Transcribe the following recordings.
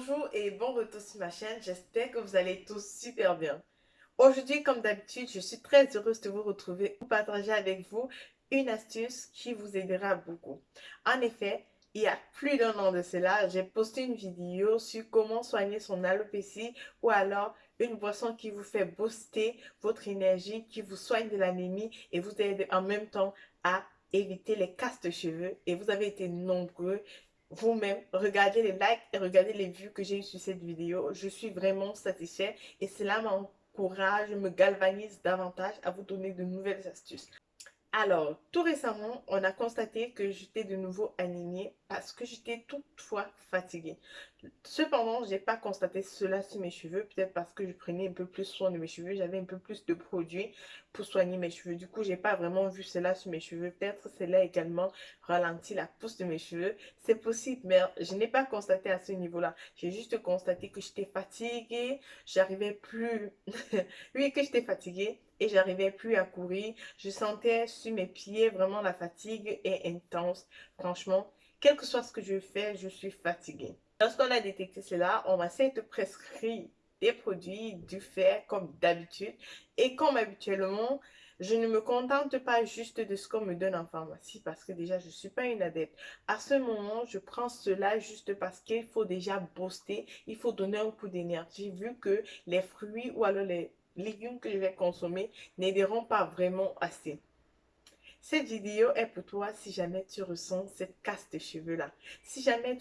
Bonjour et bon retour sur ma chaîne, j'espère que vous allez tous super bien. Aujourd'hui, comme d'habitude, je suis très heureuse de vous retrouver pour partager avec vous une astuce qui vous aidera beaucoup. En effet, il y a plus d'un an de cela, j'ai posté une vidéo sur comment soigner son alopécie ou alors une boisson qui vous fait booster votre énergie, qui vous soigne de l'anémie et vous aide en même temps à éviter les castes de cheveux. Et vous avez été nombreux vous-même, regardez les likes et regardez les vues que j'ai eues sur cette vidéo. Je suis vraiment satisfaite et cela m'encourage, me galvanise davantage à vous donner de nouvelles astuces. Alors, tout récemment, on a constaté que j'étais de nouveau anémiée parce que j'étais toutefois fatiguée. Cependant, je n'ai pas constaté cela sur mes cheveux, peut-être parce que je prenais un peu plus soin de mes cheveux, j'avais un peu plus de produits pour soigner mes cheveux. Du coup, je n'ai pas vraiment vu cela sur mes cheveux. Peut-être cela également ralenti la pousse de mes cheveux. C'est possible, mais je n'ai pas constaté à ce niveau-là. J'ai juste constaté que j'étais fatiguée, j'arrivais plus... oui, que j'étais fatiguée et j'arrivais plus à courir. Je sentais sur mes pieds vraiment la fatigue est intense. Franchement, quel que soit ce que je fais, je suis fatiguée. Lorsqu'on a détecté cela, on m'a certes prescrit des produits, du fer comme d'habitude. Et comme habituellement, je ne me contente pas juste de ce qu'on me donne en pharmacie parce que déjà, je ne suis pas une adepte. À ce moment, je prends cela juste parce qu'il faut déjà booster, il faut donner un coup d'énergie vu que les fruits ou alors les légumes que je vais consommer n'aideront pas vraiment assez. Cette vidéo est pour toi si jamais tu ressens cette casse de cheveux là. Si jamais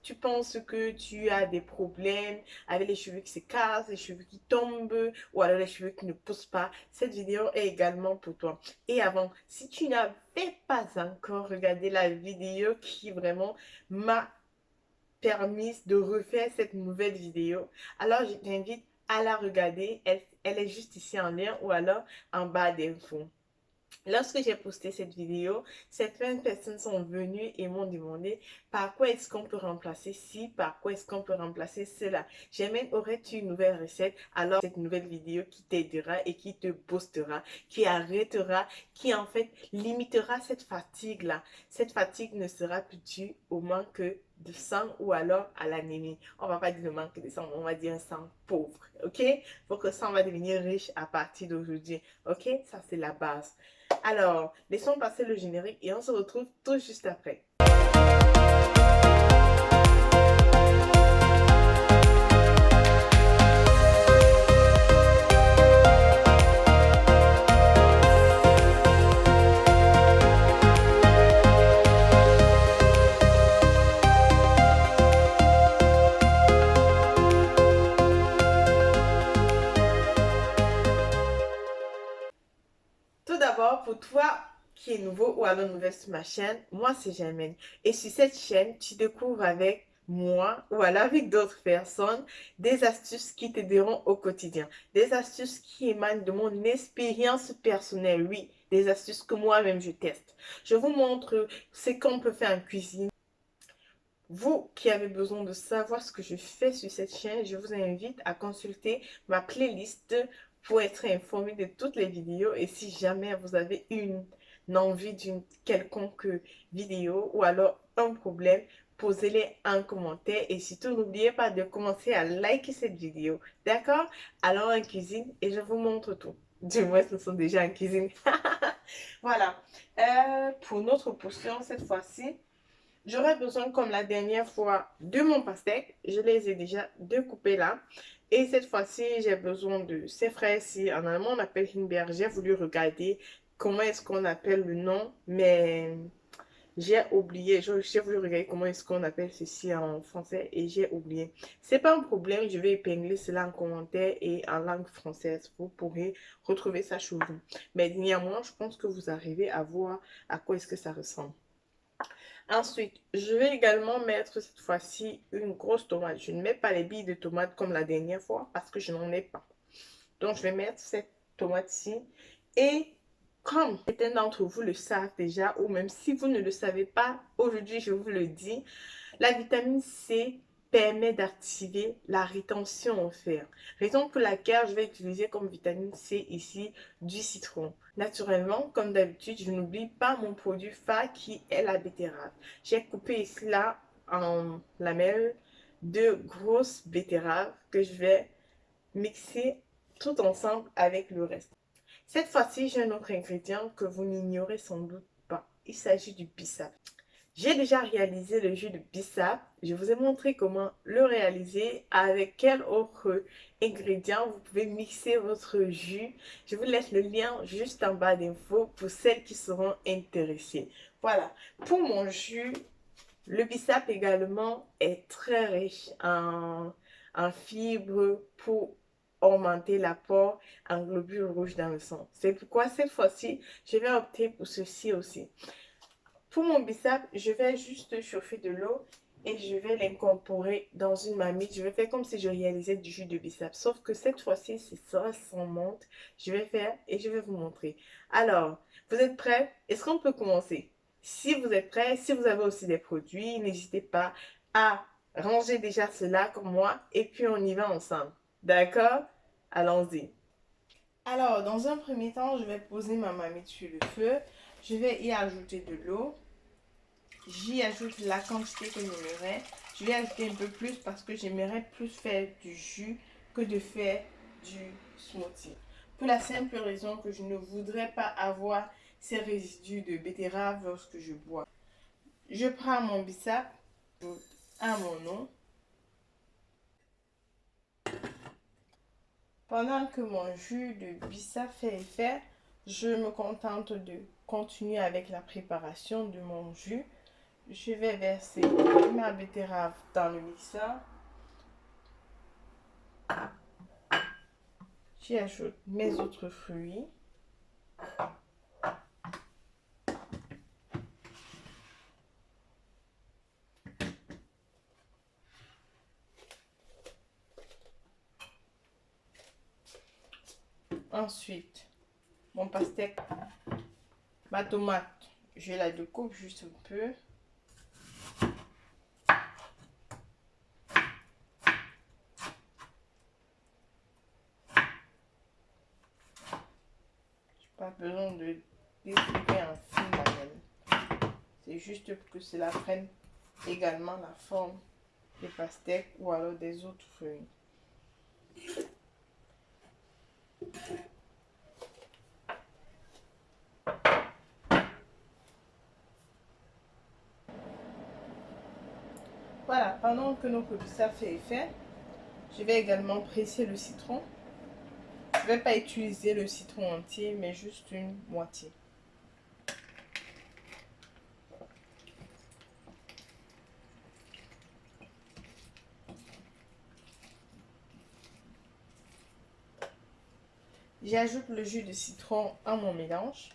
tu penses que tu as des problèmes avec les cheveux qui se cassent, les cheveux qui tombent ou alors les cheveux qui ne poussent pas, cette vidéo est également pour toi. Et avant, si tu n'avais pas encore regardé la vidéo qui vraiment m'a permis de refaire cette nouvelle vidéo, alors je t'invite à la regarder. Elle est juste ici en lien ou alors en bas d'infos. Lorsque j'ai posté cette vidéo, certaines personnes sont venues et m'ont demandé par quoi est-ce qu'on peut remplacer ci, par quoi est-ce qu'on peut remplacer cela. Germaine, aurais-tu une nouvelle recette? Alors cette nouvelle vidéo qui t'aidera et qui te boostera, qui arrêtera, qui en fait limitera cette fatigue-là. Cette fatigue ne sera plus due au manque de sang ou alors à l'anémie. On va pas dire le manque de sang, on va dire un sang pauvre, ok? Votre sang va devenir riche à partir d'aujourd'hui, ok? Ça c'est la base. Alors, laissons passer le générique et on se retrouve tout juste après. Tout d'abord, pour toi qui est nouveau ou alors nouvelle sur ma chaîne, moi c'est Germaine. Et sur cette chaîne, tu découvres avec moi ou alors avec d'autres personnes des astuces qui t'aideront au quotidien. Des astuces qui émanent de mon expérience personnelle, oui. Des astuces que moi-même je teste. Je vous montre ce qu'on peut faire en cuisine. Vous qui avez besoin de savoir ce que je fais sur cette chaîne, je vous invite à consulter ma playlist pour être informé de toutes les vidéos. Et si jamais vous avez une envie d'une quelconque vidéo ou alors un problème, posez-les en commentaire. Et surtout, n'oubliez pas de commencer à liker cette vidéo. D'accord? Allons en cuisine et je vous montre tout. Du moins, nous sommes déjà en cuisine. Voilà. Pour notre portion, cette fois-ci, j'aurai besoin, comme la dernière fois, de mon pastèque. Je les ai déjà découpés là. Et cette fois-ci, j'ai besoin de ces fraises-ci. En allemand, on appelle Himbeer. J'ai voulu regarder comment est-ce qu'on appelle le nom, mais j'ai oublié. J'ai voulu regarder comment est-ce qu'on appelle ceci en français et j'ai oublié. C'est pas un problème, je vais épingler cela en commentaire et en langue française. Vous pourrez retrouver ça chez vous. Mais néanmoins, je pense que vous arrivez à voir à quoi est-ce que ça ressemble. Ensuite, je vais également mettre cette fois-ci une grosse tomate. Je ne mets pas les billes de tomate comme la dernière fois parce que je n'en ai pas. Donc, je vais mettre cette tomate-ci. Et comme certains d'entre vous le savent déjà, ou même si vous ne le savez pas, aujourd'hui, je vous le dis, la vitamine C permet d'activer la rétention en fer. Raison pour laquelle je vais utiliser comme vitamine C ici du citron. Naturellement, comme d'habitude, je n'oublie pas mon produit phare qui est la betterave. J'ai coupé ici là en lamelles 2 grosses betteraves que je vais mixer tout ensemble avec le reste. Cette fois-ci, j'ai un autre ingrédient que vous n'ignorez sans doute pas. Il s'agit du bissap. J'ai déjà réalisé le jus de bissap. Je vous ai montré comment le réaliser, avec quel autre ingrédient vous pouvez mixer votre jus. Je vous laisse le lien juste en bas d'infos pour celles qui seront intéressées. Voilà, pour mon jus, le bissap également est très riche en fibres pour augmenter l'apport en globules rouges dans le sang. C'est pourquoi cette fois-ci, je vais opter pour ceci aussi. Pour mon bissap, je vais juste chauffer de l'eau et je vais l'incorporer dans une marmite. Je vais faire comme si je réalisais du jus de bissap. Sauf que cette fois-ci, ce sera sans menthe. Je vais faire et je vais vous montrer. Alors, vous êtes prêts? Est-ce qu'on peut commencer? Si vous êtes prêts, si vous avez aussi des produits, n'hésitez pas à ranger déjà cela comme moi et puis on y va ensemble. D'accord? Allons-y. Alors, dans un premier temps, je vais poser ma marmite sur le feu. Je vais y ajouter de l'eau. J'y ajoute la quantité que j'aimerais. Je vais ajouter un peu plus parce que j'aimerais plus faire du jus que de faire du smoothie. Pour la simple raison que je ne voudrais pas avoir ces résidus de betterave lorsque je bois. Je prends mon bissap à mon eau. Pendant que mon jus de bissap fait effet, je me contente de continuer avec la préparation de mon jus. Je vais verser ma betterave dans le mixeur. J'y ajoute mes autres fruits. Ensuite, mon pastèque, ma tomate, je la découpe juste un peu. Pas besoin de découper en fines lamelles. C'est juste pour que cela prenne également la forme des pastèques ou alors des autres fruits. Voilà, pendant que notre bissap fait effet, je vais également presser le citron. Je ne vais pas utiliser le citron entier, mais juste une moitié. J'ajoute le jus de citron à mon mélange.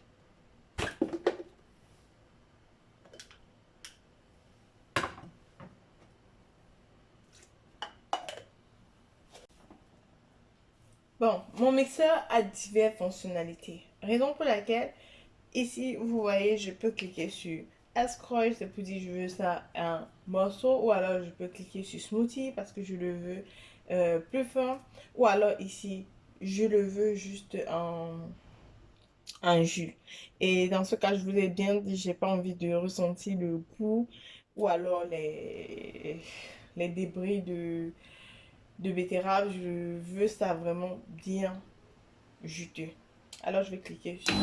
Bon, mon mixeur a diverses fonctionnalités. Raison pour laquelle, ici, vous voyez, je peux cliquer sur Scroll, c'est pour dire je veux ça un morceau. Ou alors, je peux cliquer sur Smoothie parce que je le veux plus fin. Ou alors, ici, je le veux juste en jus. Et dans ce cas, je vous ai bien dit, j'ai pas envie de ressentir le goût ou alors les débris de betterave. Je veux ça vraiment bien juteux. Alors, je vais cliquer sur...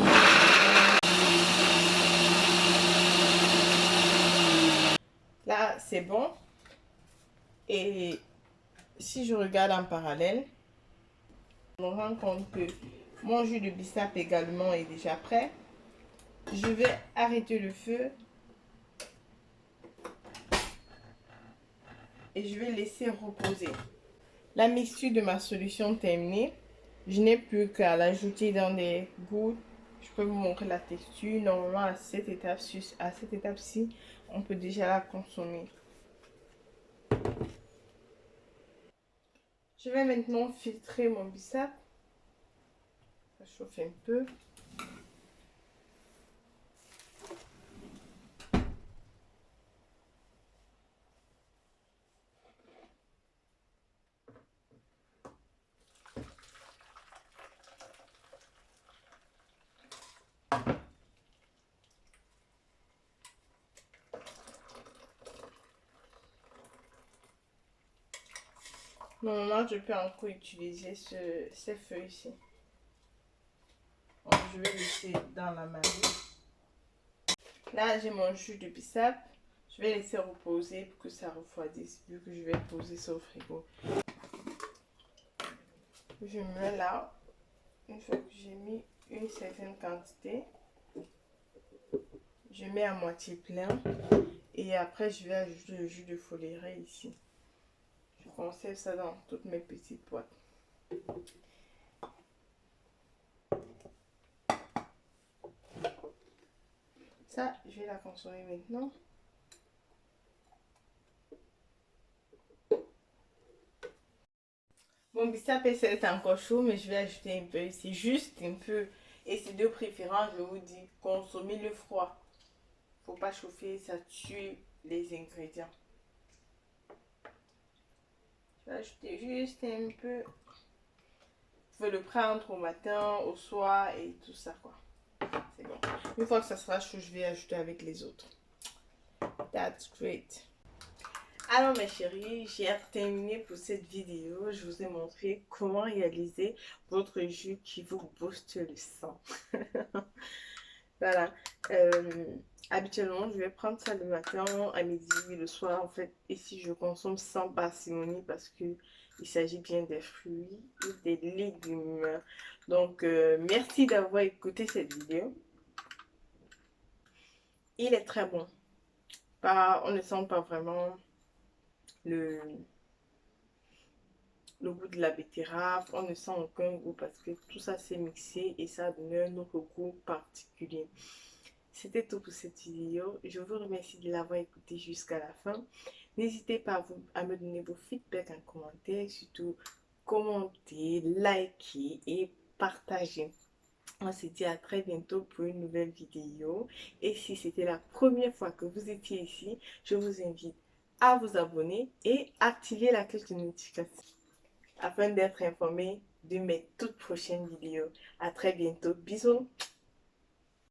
Là, c'est bon. Et si je regarde en parallèle, je me rends compte que mon jus de bissap également est déjà prêt. Je vais arrêter le feu et je vais laisser reposer. La mixture de ma solution terminée, je n'ai plus qu'à l'ajouter dans des gouttes. Je peux vous montrer la texture. Normalement, à cette étape-ci, on peut déjà la consommer. Je vais maintenant filtrer mon bissap. Ça chauffe un peu. Normalement, je peux encore utiliser ces feuilles-ci. Donc, je vais laisser dans la marmite. Là, j'ai mon jus de bissap. Je vais laisser reposer pour que ça refroidisse, vu que je vais poser ça au frigo. Je mets là, une fois que j'ai mis une certaine quantité, je mets à moitié plein. Et après, je vais ajouter le jus de foléré ici. Je conserve ça dans toutes mes petites boîtes. Ça, je vais la consommer maintenant. Mon bissap est encore chaud, mais je vais ajouter un peu ici, juste un peu. Et c'est de préférence, je vous dis, consommez-le froid. Faut pas chauffer, ça tue les ingrédients. Je vais ajouter juste un peu. Vous pouvez le prendre au matin, au soir et tout ça quoi. C'est bon. Une fois que ça sera chaud, je vais ajouter avec les autres. That's great. Alors mes chéris, j'ai terminé pour cette vidéo. Je vous ai montré comment réaliser votre jus qui vous booste le sang. Voilà. Habituellement, je vais prendre ça le matin, à midi, le soir. En fait, ici, je consomme sans parcimonie parce que il s'agit bien des fruits et des légumes. Donc, merci d'avoir écouté cette vidéo. Il est très bon. On ne sent pas vraiment le, le goût de la betterave. On ne sent aucun goût parce que tout ça s'est mixé et ça donne un autre goût particulier. C'était tout pour cette vidéo. Je vous remercie de l'avoir écouté jusqu'à la fin. N'hésitez pas à me donner vos feedbacks en commentaire. Surtout, commentez, likez et partagez. On se dit à très bientôt pour une nouvelle vidéo. Et si c'était la première fois que vous étiez ici, je vous invite à vous abonner et activer la cloche de notification afin d'être informé de mes toutes prochaines vidéos. À très bientôt. Bisous.